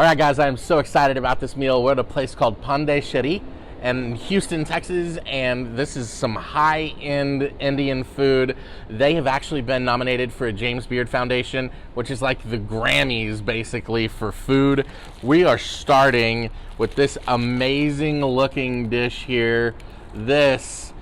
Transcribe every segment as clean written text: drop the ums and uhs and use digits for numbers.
All right, guys, I am so excited about this meal. We're at a place called Pani in Houston, Texas, and this is some high-end Indian food. They have actually been nominated for a James Beard Foundation, which is like the Grammys, basically, for food. We are starting with this amazing-looking dish here. This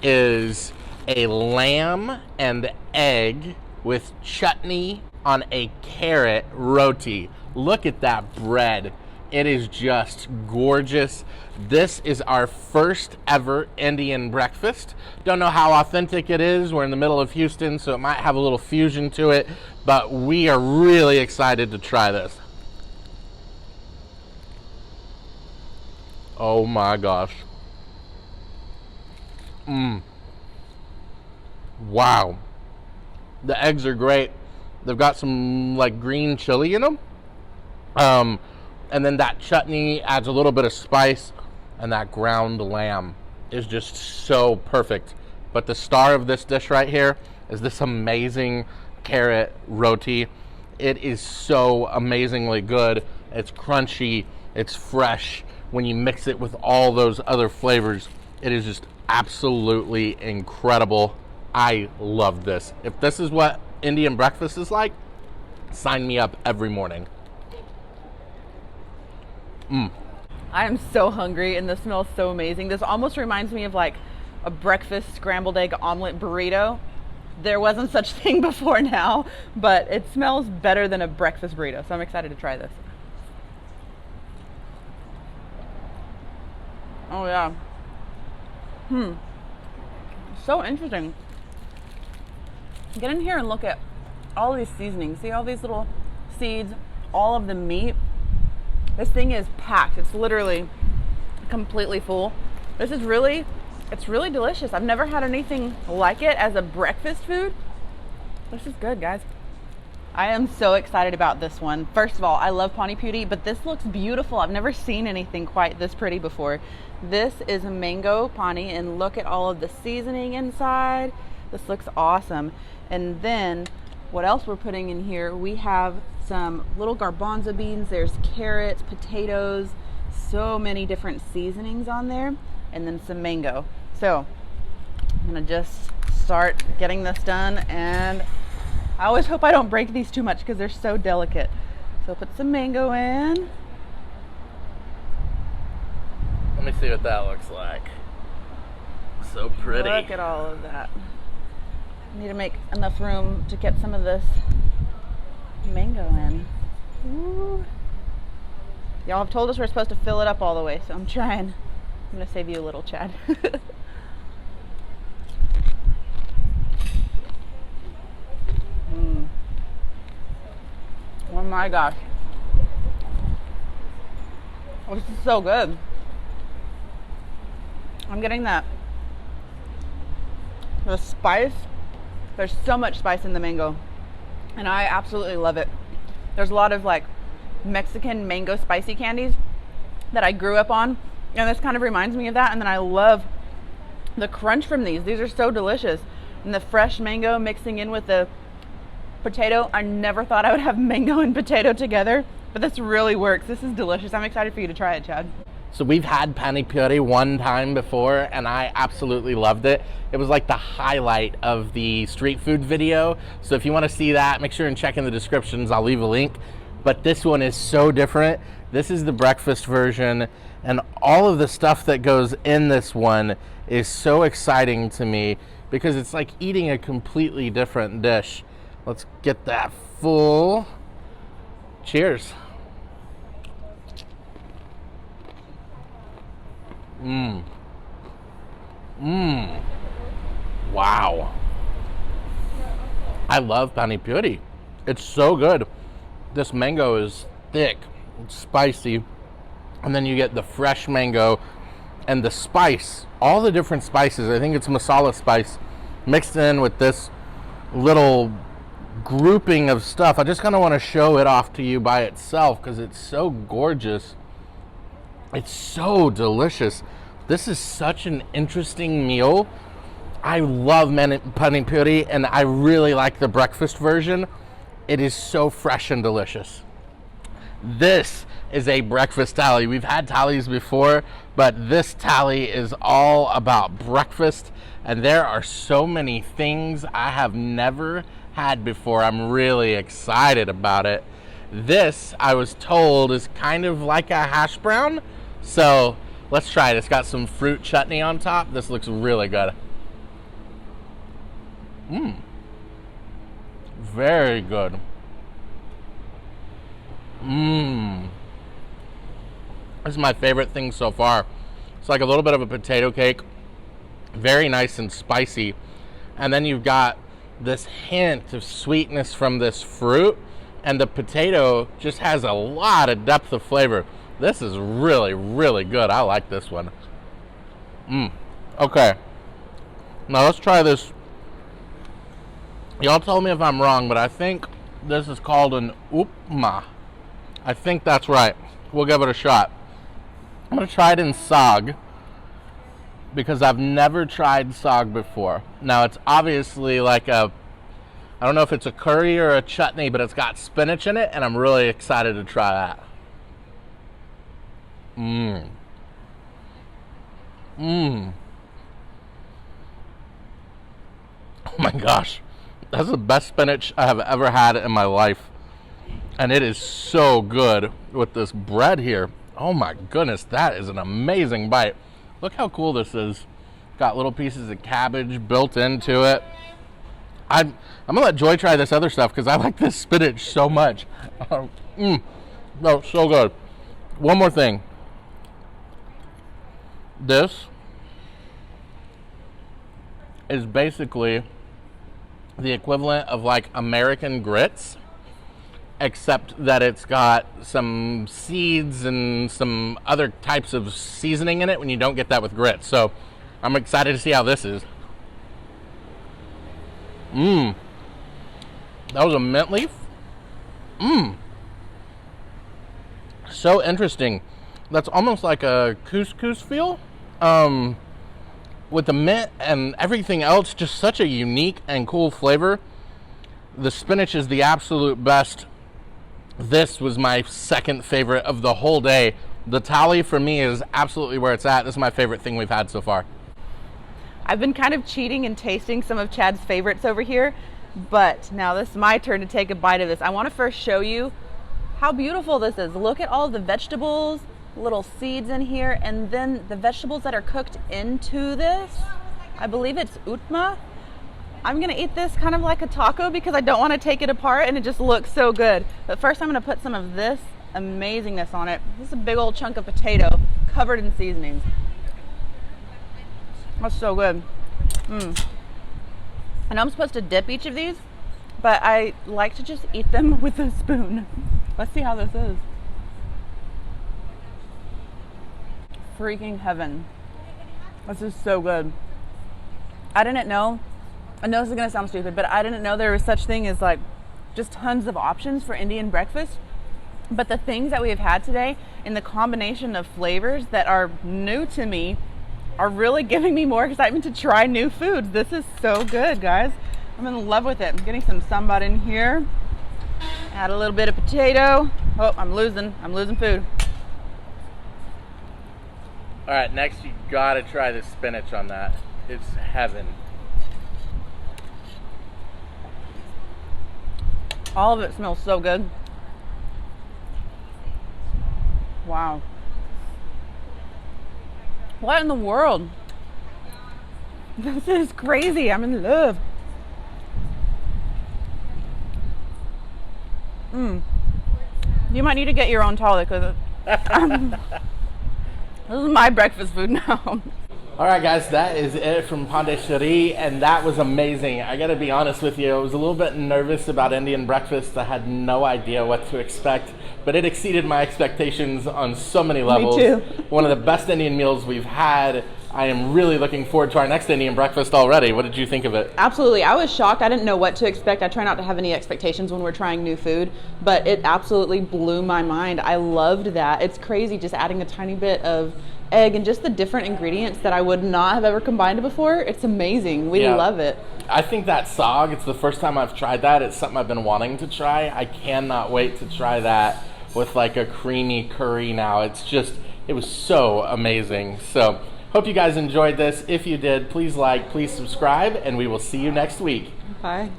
is a lamb and egg with chutney on a carrot roti. Look at that bread. It is just gorgeous. This is our first ever Indian breakfast. Don't know how authentic it is. We're in the middle of Houston, so it might have a little fusion to it, but we are really excited to try this. Oh my gosh. Wow. The eggs are great. They've got some like green chili in them. And then that chutney adds a little bit of spice, and that ground lamb is just so perfect. But the star of this dish right here is this amazing carrot roti. It is so amazingly good. It's crunchy, it's fresh. When you mix it with all those other flavors, it is just absolutely incredible. I love this. If this is what Indian breakfast is like, sign me up every morning. I am so hungry and this smells so amazing. This almost reminds me of like a breakfast scrambled egg omelet burrito. There wasn't such thing before now, but it smells better than a breakfast burrito. So I'm excited to try this. Oh yeah. So interesting. Get in here and look at all these seasonings. See all these little seeds, all of the meat. This thing is packed. It's literally completely full. This is really, it's really delicious. I've never had anything like it as a breakfast food. This is good, guys. I am so excited about this one. First of all, I love pani puri, but this looks beautiful. I've never seen anything quite this pretty before. This is a mango pani, and look at all of the seasoning inside. This looks awesome. And then what else we're putting in here? We have some little garbanzo beans, there's carrots, potatoes, so many different seasonings on there, and then some mango. So I'm gonna just start getting this done, and I always hope I don't break these too much because they're so delicate. So put some mango in. Let me see what that looks like. So pretty. Look at all of that. I need to make enough room to get some of this mango in. Ooh. Y'all have told us we're supposed to fill it up all the way, so I'm trying. I'm gonna save you a little, Chad. Oh my gosh. Oh, this is so good. I'm getting the spice. There's so much spice in the mango, and I absolutely love it. There's a lot of like Mexican mango spicy candies that I grew up on, and this kind of reminds me of that. And then I love the crunch from these. These are so delicious. And the fresh mango mixing in with the potato. I never thought I would have mango and potato together, but this really works. This is delicious. I'm excited for you to try it, Chad. So we've had pani puri one time before, and I absolutely loved it. It was like the highlight of the street food video. So if you want to see that, make sure and check in the descriptions. I'll leave a link. But this one is so different. This is the breakfast version, and all of the stuff that goes in this one is so exciting to me because it's like eating a completely different dish. Let's get that full. Cheers. Wow. I love pani puri. It's so good. This mango is thick, it's spicy, and then you get the fresh mango and the spice, all the different spices. I think it's masala spice mixed in with this little grouping of stuff. I just kind of want to show it off to you by itself because it's so gorgeous. It's so delicious. This is such an interesting meal. I love pani puri, and I really like the breakfast version. It is so fresh and delicious. This is a breakfast thali. We've had thalis before, but this thali is all about breakfast, and there are so many things I have never had before. I'm really excited about it. This, I was told, is kind of like a hash brown, so let's try it. It's got some fruit chutney on top. This looks really good. Very good. This is my favorite thing so far. It's like a little bit of a potato cake, very nice and spicy, and then you've got this hint of sweetness from this fruit, and the potato just has a lot of depth of flavor. This is really, really good. I like this one. Okay, now let's try this. Y'all tell me if I'm wrong, but I think this is called an upma. I think that's right. We'll give it a shot. I'm going to try it in sag because I've never tried sag before. Now, it's obviously like I don't know if it's a curry or a chutney, but it's got spinach in it, and I'm really excited to try that. Oh my gosh. That's the best spinach I have ever had in my life. And it is so good with this bread here. Oh my goodness, that is an amazing bite. Look how cool this is. Got little pieces of cabbage built into it. I'm gonna let Joy try this other stuff because I like this spinach so much. No, so good. One more thing. This is basically the equivalent of like American grits, except that it's got some seeds and some other types of seasoning in it when you don't get that with grits. So I'm excited to see how this is. That was a mint leaf. So interesting. That's almost like a couscous feel. With the mint and everything else, just such a unique and cool flavor. The spinach is the absolute best. This was my second favorite of the whole day. The thali for me is absolutely where it's at. This is my favorite thing we've had so far. I've been kind of cheating and tasting some of Chad's favorites over here, but now this is my turn to take a bite of this. I want to first show you how beautiful this is. Look at all the vegetables, little seeds in here, and then the vegetables that are cooked into this. I believe it's utma. I'm gonna eat this kind of like a taco because I don't want to take it apart, and it just looks so good. But first I'm gonna put some of this amazingness on it. This is a big old chunk of potato covered in seasonings. That's so good. I know I'm supposed to dip each of these, but I like to just eat them with a spoon. Let's see how this is. Freaking heaven. This is so good. I didn't know, I know this is gonna sound stupid, but I didn't know there was such thing as like just tons of options for Indian breakfast. But the things that we have had today in the combination of flavors that are new to me are really giving me more excitement to try new foods. This is so good, guys. I'm in love with it. I'm getting some sambar in here. Add a little bit of potato. Oh, I'm losing food. All right, next you gotta try the spinach on that. It's heaven. All of it smells so good. Wow. What in the world? This is crazy. I'm in love. You might need to get your own thali because this is my breakfast food now. All right, guys, that is it from Pandeshwari, and that was amazing. I gotta be honest with you, I was a little bit nervous about Indian breakfast. I had no idea what to expect, but it exceeded my expectations on so many levels. Me too. One of the best Indian meals we've had. I am really looking forward to our next Indian breakfast already. What did you think of it? Absolutely. I was shocked. I didn't know what to expect. I try not to have any expectations when we're trying new food, but it absolutely blew my mind. I loved that. It's crazy just adding a tiny bit of egg and just the different ingredients that I would not have ever combined before. It's amazing. We love it. I think that sag, it's the first time I've tried that. It's something I've been wanting to try. I cannot wait to try that with like a creamy curry now. It was so amazing. So hope you guys enjoyed this. If you did, please like, please subscribe, and we will see you next week. Bye.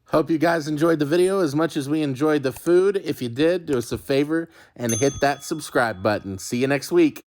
Hope you guys enjoyed the video as much as we enjoyed the food. If you did, do us a favor and hit that subscribe button. See you next week.